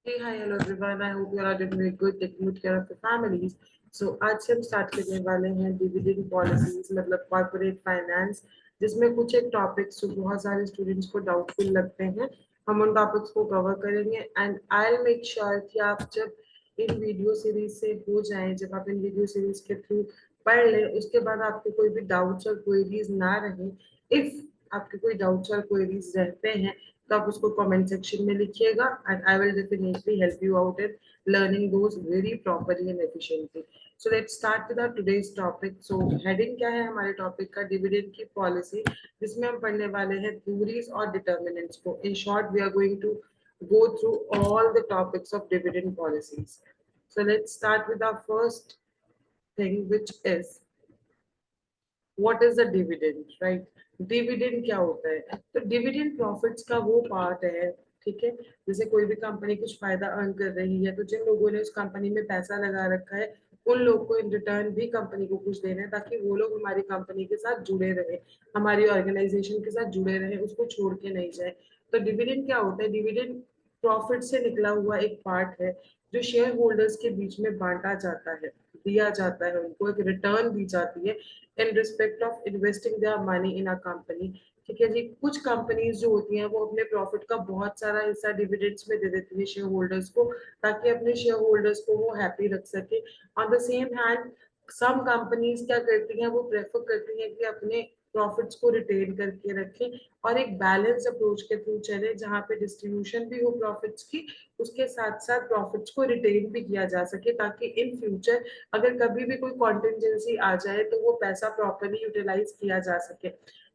Hey, hi, hello everyone. I hope you all are doing very good, taking good care of your families. So आज से हम start करने वाले हैं dividend policies मतलब corporate finance, जिसमें कुछ एक टॉपिक्स जो बहुत सारे स्टूडेंट्स को डाउटफुल लगते हैं, हम उन टॉपिक्स को कवर करेंगे and I will make sure कि आप जब इन वीडियो सीरीज से हो जाएं, जब आप इन वीडियो सीरीज के थ्रू पढ़ लें, उसके बाद आपको कोई भी डाउट्स और क्वेरीज ना रहे। इफ आपके कोई डाउट्स और क्वेरीज रहते हैं तो आप उसको कमेंट सेक्शन में लिखिएगा and I will definitely help you out in learning those very properly and efficiently. So let's start with our today's topic. So heading क्या है हमारे टॉपिक का? डिविडेंड की पॉलिसी, जिसमें हम पढ़ने वाले हैं थ्योरीज और डिटर्मिनेंट्स को। In short we are going to go through all the topics of dividend policies. So let's start with our first thing, which is what is the dividend, right? Dividend क्या होता है? तो dividend profits का वो part है, ठीक है। जैसे कोई भी कंपनी कुछ फायदा अर्न कर रही है, तो जिन लोगों ने उस कंपनी में पैसा लगा रखा है, उन लोग को इन रिटर्न भी कंपनी को कुछ देना है, ताकि वो लोग हमारी कंपनी के साथ जुड़े रहे, हमारी ऑर्गेनाइजेशन के साथ जुड़े रहे, उसको छोड़ के नहीं जाए। तो डिविडेंड क्या होता है? डिविडेंड प्रॉफिट से निकला हुआ एक पार्ट है, जो शेयर होल्डर्स के बीच में बांटा जाता है, दिया जाता है, उनको एक रिटर्न दी जाती है in respect of investing their money in a company. ठीक है जी। कुछ कंपनीज जो होती हैं वो अपने प्रॉफिट का बहुत सारा हिस्सा डिविडेंड्स में दे देती है शेयर होल्डर्स को, ताकि अपने शेयर होल्डर्स को वो हैप्पी रख सके। On the same hand some companies क्या करती हैं, वो प्रेफर करती हैं कि अपने प्रॉफिट्स को रिटेन करके रखें और एक बैलेंस अप्रोच के थ्रू चले, जहाँ पे डिस्ट्रीब्यूशन भी हो प्रॉफिट्स की, उसके साथ साथ प्रॉफिट्स को रिटेन भी किया जा सके, ताकि इन फ्यूचर अगर कभी भी कोई कॉन्टिजेंसी आ जाए तो वो पैसा प्रॉपरली यूटिलाइज किया जा सके।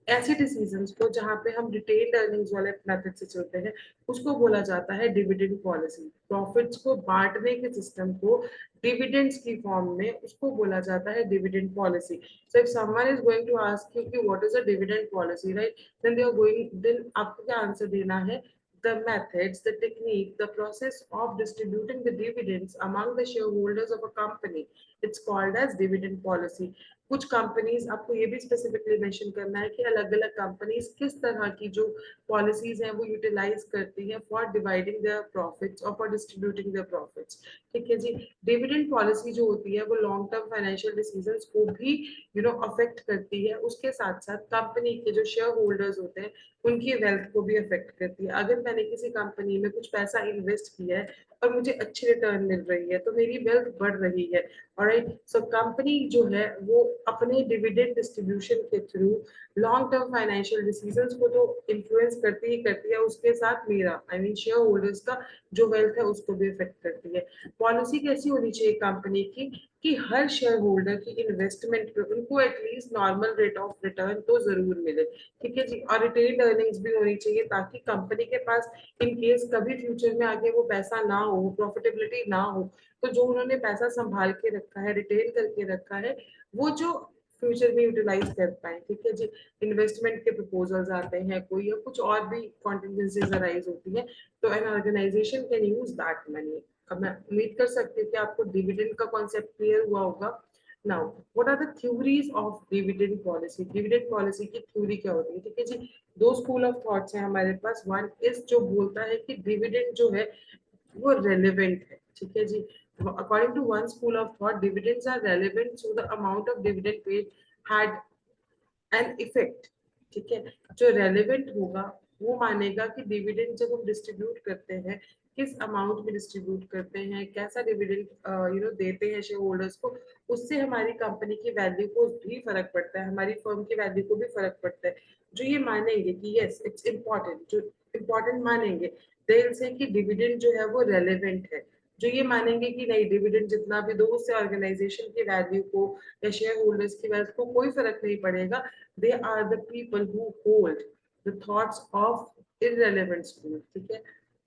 ऐसे डिसीजंस को जहाँ पे हम रिटेन्ड अर्निंग्स वाले मेथड से चलते हैं, उसको बोला जाता है डिविडेंड पॉलिसी। प्रॉफिट्स को बांटने के सिस्टम को डिविडेंड्स की फॉर्म में, उसको बोला जाता है dividend policy. So if someone is going to ask you कि what is a dividend policy, right, then आपको क्या आंसर देना है? The methods, the technique, the process of distributing the dividends among the shareholders of a company. It's called as dividend policy. कुछ companies, आपको ये भी specifically mention करना है कि अलग अलग कंपनीज किस तरह की जो पॉलिसीज हैं वो यूटिलाइज करती हैं फॉर डिवाइडिंग देयर प्रॉफिट्स और फॉर डिस्ट्रीब्यूटिंग देयर प्रॉफिट्स। ठीक है जी। डिविडेंड पॉलिसी जो होती है वो लॉन्ग टर्म फाइनेंशियल डिसीजंस को भी अफेक्ट करती है, उसके साथ साथ कंपनी के जो शेयर होल्डर्स होते हैं उनकी वेल्थ को भी अफेक्ट करती है। अगर मैंने किसी कंपनी में कुछ पैसा इन्वेस्ट किया है और मुझे अच्छी रिटर्न मिल रही है, तो मेरी वेल्थ बढ़ रही है। ऑलराइट, सो कंपनी जो है वो अपने डिविडेंड डिस्ट्रीब्यूशन के through long term financial decisions को तो इन्फ्लुएंस करती ही करती है, उसके साथ मेरा आई मीन शेयर होल्डर्स का जो वेल्थ है उसको भी इफेक्ट करती है। पॉलिसी कैसी होनी चाहिए कंपनी की कि हर शेयर होल्डर की इन्वेस्टमेंट पे उनको at least normal rate of return तो जरूर मिले। ठीक है जी। और रिटेन अर्निंग्स भी होनी चाहिए, ताकि कंपनी के पास इन केस कभी फ्यूचर में आगे वो पैसा ना हो, प्रॉफिटेबिलिटी ना हो, तो जो उन्होंने पैसा संभाल के रखा है, रिटेन करके रखा है, वो जो फ्यूचर में यूटिलाइज कर पाए। ठीक है जी। इन्वेस्टमेंट के प्रपोजल्स आते हैं कोई, या कुछ और भी कॉन्टिजेंसीज अराइज होती है, तो an organization can use that money. अब मैं उम्मीद कर सकती हूँ कि आपको डिविडेंड का कॉन्सेप्ट क्लियर हुआ होगा। Now what are the theories of dividend policy? Dividend policy की थ्योरी क्या होती है? ठीक है जी। दो स्कूल ऑफ थॉट्स हैं हमारे पास। वन इज जो बोलता है कि डिविडेंड जो है वो रेलेवेंट है। ठीक है जी। according to one school of thought, dividends are relevant, so the amount of dividend paid had an effect। ठीक है। जो रेलेवेंट होगा वो मानेगा कि डिविडेंड जब हम डिस्ट्रीब्यूट करते हैं, किस अमाउंट में डिस्ट्रीब्यूट करते हैं, कैसा डिविडेंड देते हैं शेयर होल्डर्स को, उससे हमारी कंपनी की वैल्यू को भी फर्क पड़ता है, हमारी फर्म की वैल्यू को भी फर्क पड़ता है। जो ये मानेंगे कि यस इट्स इम्पोर्टेंट, जो इम्पोर्टेंट मानेंगे, दे से कि डिविडेंड जो है वो रेलेवेंट है। जो ये मानेंगे कि नहीं, डिविडेंड जितना भी दो, उससे ऑर्गेनाइजेशन की वैल्यू को या शेयर होल्डर्स की वेल्थ को कोई फर्क नहीं पड़ेगा, they are the people who hold the thoughts of irrelevant school। ठीक है।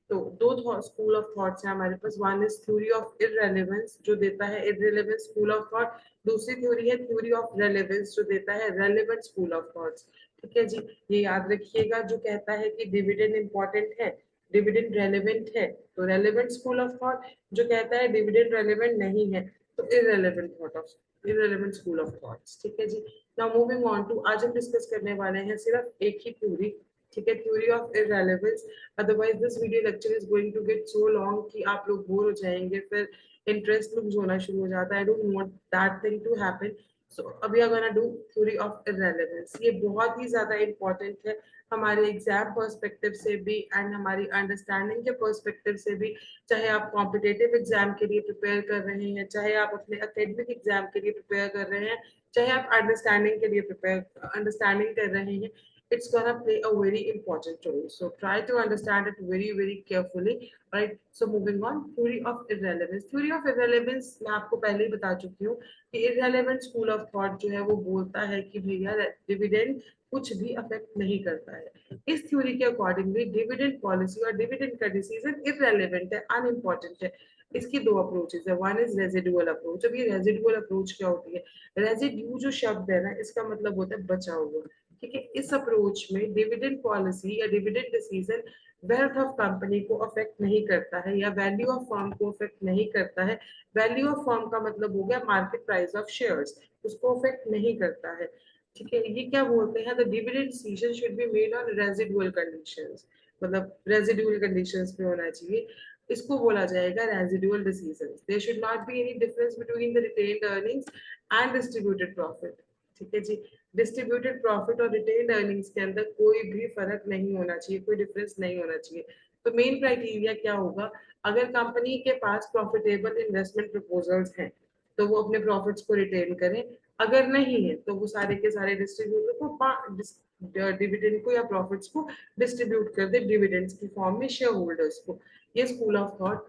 तो दो स्कूल ऑफ थॉट्स हैं हमारे पास। वन इज थ्योरी ऑफ इररेलेवेंस, जो देता है इररेलेवेंट स्कूल ऑफ थॉट। दूसरी थ्योरी है थ्योरी ऑफ रेलेवेंस, जो देता है रेलेवेंट स्कूल ऑफ थॉट्स। ठीक है जी। ये याद रखिएगा, जो कहता है कि डिविडेंड इंपॉर्टेंट है, डिविडेंड रेलेवेंट है, तो रेलेवेंट स्कूल ऑफ थॉट। जो कहता है डिविडेंड रेलेवेंट नहीं है, तो irrelevant thought of irrelevant school of thoughts. ठीक है जी। नाउ मूविंग ऑन टू, आज हम डिस्कस करने वाले हैं सिर्फ एक ही थ्योरी, ठीक है, theory of irrelevance. Otherwise this video lecture is going to get so long कि आप लोग बोर हो जाएंगे, फिर इंटरेस्ट लूज होना शुरू हो जाता है। I don't want that thing to happen. So अभी are gonna do theory of irrelevance. ये बहुत ही ज्यादा इंपॉर्टेंट है हमारे एग्जाम पर्सपेक्टिव से भी एंड हमारी अंडरस्टैंडिंग के पर्सपेक्टिव से भी। चाहे आप कॉम्पिटेटिव एग्जाम के लिए प्रिपेयर कर रहे हैं, चाहे आप अपने एकेडमिक एग्जाम के लिए प्रिपेयर कर रहे हैं, चाहे आप अंडरस्टैंडिंग के लिए प्रिपेयर अंडरस्टैंडिंग कर रहे हैं, it's gonna play a very important role. So try to understand it very, very carefully. Right. So moving on, theory of irrelevance. Theory of irrelevance मैं आपको पहले ही बता चुकी हूँ कि irrelevant school of thought जो है वो बोलता है कि भैया डिविडेंड कुछ भी अफेक्ट नहीं करता है। इस थ्योरी के अकॉर्डिंगली डिविडेंड पॉलिसी और डिविडेंड का डिसीजन इररेलेवेंट है, अनइम्पोर्टेंट है। इसकी दो अप्रोचेस है, वन इज रेजिडुअल अप्रोच। अब ये रेजिडुअल अप्रोच क्या होती है? रेजिड्यू जो शब्द है ना, इसका मतलब होता है बचा हुआ। ठीक है, इस अप्रोच में डिविडेंड पॉलिसी या dividend decision wealth of company को अफेक्ट नहीं करता है या वैल्यू ऑफ फर्म को अफेक्ट नहीं करता है। वैल्यू ऑफ फर्म का मतलब हो गया मार्केट प्राइस ऑफ शेयर्स, उसको अफेक्ट नहीं करता है। ठीक है, ये क्या बोलते हैं? The dividend decision should be made on residual conditions, मतलब रेजिडुअल कंडीशंस पे होना चाहिए। इसको बोला जाएगा residual decisions. There should not be any difference between the retained earnings and distributed profit. ठीक है जी, डिस्ट्रीब्यूटेड प्रॉफिट और रिटेन्ड अर्निंग्स के अंदर कोई भी फर्क नहीं होना चाहिए, कोई डिफरेंस नहीं होना चाहिए। तो मेन क्राइटेरिया क्या होगा? अगर कंपनी के पास प्रॉफिटेबल इन्वेस्टमेंट प्रपोजल्स हैं तो वो अपने प्रॉफिट्स को रिटेन करें, अगर नहीं है तो वो सारे के सारे डिस्ट्रीब्यूटर को डिविडेंड को या प्रॉफिट्स को डिस्ट्रीब्यूट कर दे डिविडेंड्स की फॉर्म में शेयर होल्डर्स को। ये स्कूल ऑफ थॉट,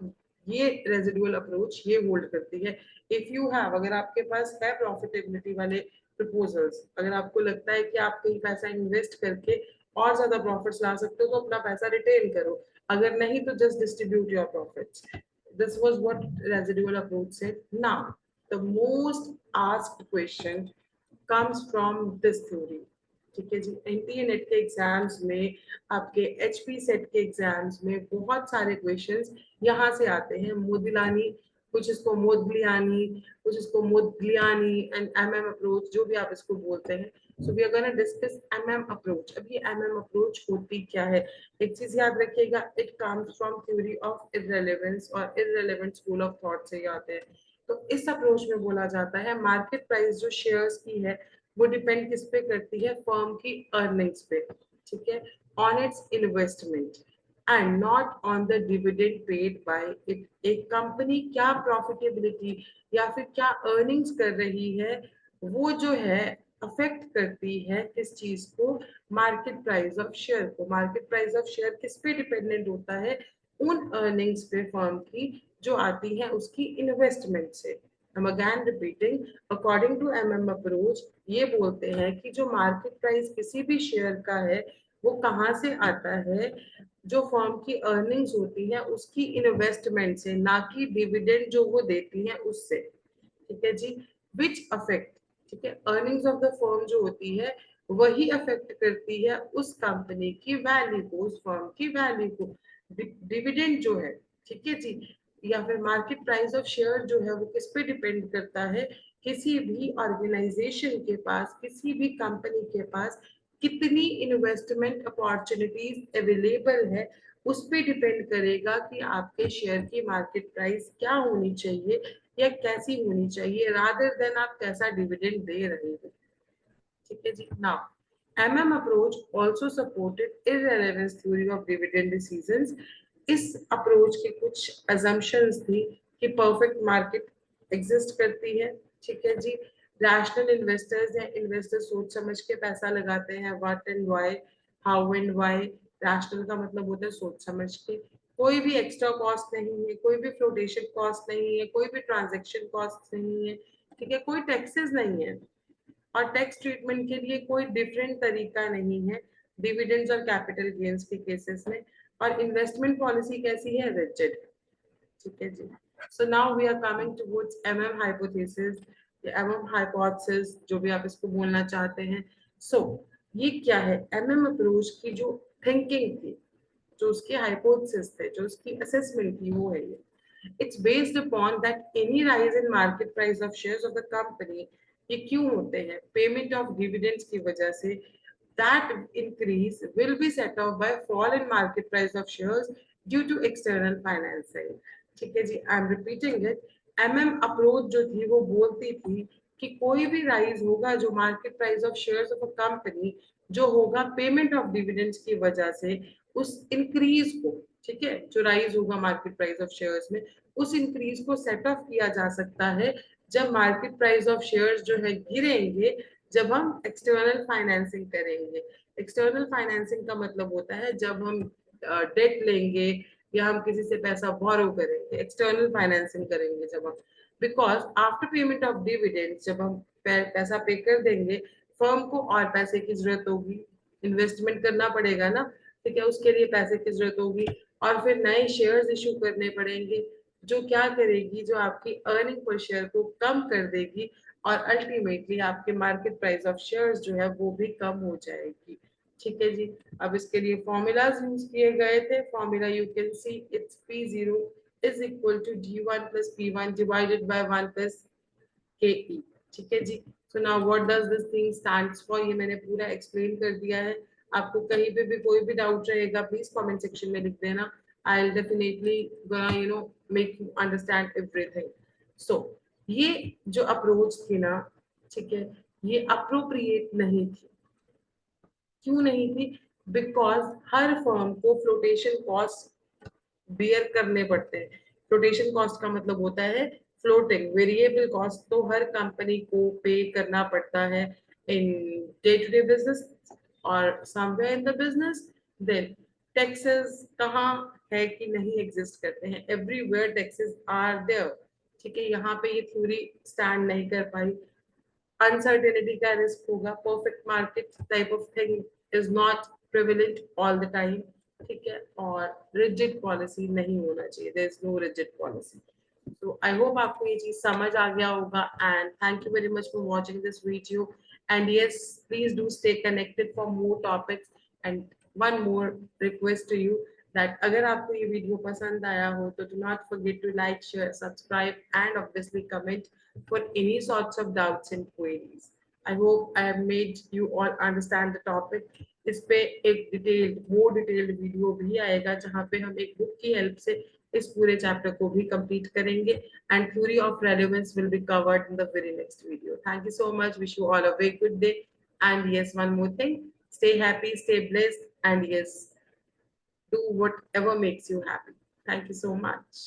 ये रेजिडुअल अप्रोच ये होल्ड करती है। इफ यू हैव, अगर आपके पास है प्रॉफिटेबिलिटी वाले प्रपोजल्स, अगर आपको लगता है कि आप कहीं पैसा इन्वेस्ट करके और ज्यादा प्रॉफिट्स ला सकते हो तो अपना पैसा रिटेन करो, अगर नहीं तो just distribute your profits. This was what residual approach said. Now, the most asked question comes from this theory. ठीक है जी, एनटीए नेट के एग्जाम्स में, आपके एचपी सेट के एग्जाम्स में बहुत सारे क्वेश्चंस यहाँ से आते हैं। मोदिलानी, कुछ इसको मोदग्लियानी, कुछ इसको मोदग्लियानी एंड एमएम अप्रोच, जो भी आप इसको बोलते हैं। So we are gonna discuss MM approach. अब ये एमएम अप्रोच होती क्या है? एक चीज याद रखिएगा, it comes from theory of irrelevance और इररेलेवेंट स्कूल ऑफ थॉट से ही आते हैं। तो इस अप्रोच में बोला जाता है मार्केट प्राइस जो शेयर्स की है वो डिपेंड किस पे करती है? फर्म की अर्निंग्स पे। ठीक है, on it's investment and not on the dividend paid by it. एक कंपनी क्या प्रॉफिटेबिलिटी या फिर क्या अर्निंग्स कर रही है, वो जो है अफेक्ट करती है किस चीज को? मार्केट प्राइस ऑफ शेयर को। मार्केट प्राइस ऑफ शेयर किस पे डिपेंडेंट होता है? उन अर्निंग्स पे फर्म की जो आती है उसकी इन्वेस्टमेंट से। I'm again repeating, according to MM approach, ये बोलते हैं कि जो मार्केट प्राइस किसी भी शेयर का है वो कहाँ से आता है? जो फर्म की अर्निंग्स होती है उसकी इन्वेस्टमेंट से, ना कि डिविडेंड जो वो देती है उससे। ठीक है जी, विच अफेक्ट, ठीक है, अर्निंग्स ऑफ द फर्म जो होती है वही अफेक्ट करती है उस कंपनी की वैल्यू को, उस फर्म की वैल्यू को। डिविडेंड जो है, ठीक है जी, या फिर मार्केट प्राइस ऑफ शेयर जो है वो किस पे डिपेंड करता है? किसी भी ऑर्गेनाइजेशन के पास, किसी भी कंपनी के पास कितनी इन्वेस्टमेंट अपॉर्चुनिटीज अवेलेबल है, उस पे डिपेंड करेगा कि आपके शेयर की मार्केट प्राइस क्या होनी चाहिए या कैसी होनी चाहिए, रादर देन आप कैसा डिविडेंड दे रहे हो। ठीक है जी, now MM approach also supported irrelevance theory of dividend decisions. इस अप्रोच के कुछ अजम्पशंस थी कि परफेक्ट मार्केट एग्जिस्ट करती है। ठीक है जी, रैशनल इन्वेस्टर्स हैं, इन्वेस्टर्स सोच समझ के पैसा लगाते हैं, what and why, how and why. Rational का मतलब होता है सोच समझ के। कोई भी एक्स्ट्रा कॉस्ट नहीं है, कोई भी फ्लोटेशन कॉस्ट नहीं है, कोई भी ट्रांजैक्शन कॉस्ट नहीं है। ठीक है, कोई टैक्सेस नहीं है और टैक्स ट्रीटमेंट के लिए कोई डिफरेंट तरीका नहीं है डिविडेंड्स और कैपिटल गेन्स के केसेस में। और इन्वेस्टमेंट पॉलिसी कैसी है? रिजिड। ठीक है जी, so now we are coming towards MM hypothesis, MM hypothesis, जो भी आप इसको बोलना चाहते हैं। सो ये क्या है? एमएम अप्रोच की जो थिंकिंग थी, जो उसके हाइपोथेसिस थे, जो उसकी असेसमेंट थी, वो है ये। It's based upon that any rise in market price of shares of the company, ये क्यों होते हैं? पेमेंट ऑफ डिविडेंड्स की वजह से that increase will be set off by fall in market price of shares due to external financing. ठीक है जी, I am repeating it. Approach जो थी वो बोलती थी कि कोई भी राइज होगा जो market price of shares of a company जो होगा पेमेंट ऑफ डिविडेंड्स की वजह से, उस इंक्रीज को, ठीक है, जो राइज होगा मार्केट प्राइस ऑफ शेयर्स में, उस इंक्रीज को सेट ऑफ किया जा सकता है जब मार्केट प्राइस ऑफ शेयर्स जो है गिरेंगे, जब हम एक्सटर्नल फाइनेंसिंग करेंगे। एक्सटर्नल फाइनेंसिंग का मतलब होता है जब हम डेट लेंगे या हम किसी से पैसा बोरो करेंगे, एक्सटर्नल फाइनेंसिंग करेंगे जब हम, because after payment of dividend जब हम पैसा पे कर देंगे, फर्म को और पैसे की जरूरत होगी, इन्वेस्टमेंट करना पड़ेगा ना, ठीक है, उसके लिए पैसे की जरूरत होगी और फिर नए शेयर्स इशू करने पड़ेंगे, जो क्या करेगी, जो आपकी अर्निंग पर शेयर को कम कर देगी और अल्टीमेटली आपके मार्केट प्राइस ऑफ शेयर्स जो है वो भी कम हो जाएगी। ठीक है जी। अब इसके लिए फॉर्मूलाज यूज किए गए थे। Formula you can see, it's P0 is equal to D1 plus P1 divided by 1 plus KE। ठीक है जी। So now what does this thing stands for, ये मैंने पूरा एक्सप्लेन कर दिया है। आपको कहीं पे भी कोई भी डाउट रहेगा प्लीज कमेंट सेक्शन में लिख देना। I will definitely make you understand everything. So ये जो अप्रोच थी ना, ठीक है, ये अप्रोप्रिएट नहीं थी। क्यों नहीं थी? बिकॉज हर फर्म को फ्लोटेशन कॉस्ट बियर करने पड़ते हैं। फ्लोटेशन कॉस्ट का मतलब होता है फ्लोटिंग वेरिएबल कॉस्ट, तो हर कंपनी को पे करना पड़ता है in day to day business और somewhere in the business. Then taxes कहाँ है कि नहीं एग्जिस्ट करते हैं, एवरीवेयर टैक्सेस आर देयर। ठीक है, यहाँ पे ये थ्योरी स्टैंड नहीं कर पाई। अनसर्टेनिटी का रिस्क होगा, perfect market type of thing is not privilege all the time. ठीक है, और रिजिड पॉलिसी नहीं होना चाहिए, there is no rigid policy. तो आई होप आपको ये चीज समझ आ गया होगा and thank you very much for watching this video and yes please do stay connected for more topics and one more request to you that अगर आपको ये वीडियो पसंद आया हो तो do not forget to like share subscribe and obviously comment for any sorts of doubts and queries. I hope I have made you all understand the topic. इस पे एक डिटेल्ड, मोर डिटेल्ड वीडियो भी आएगा जहाँ पे हम एक बुक की हेल्प से इस पूरे चैप्टर को भी कंप्लीट करेंगे and theory of relevance will be covered in the very next video. Thank you so much, wish you all a very good day and yes, one more thing, stay happy, stay blessed and yes, do whatever makes you happy. Thank you so much.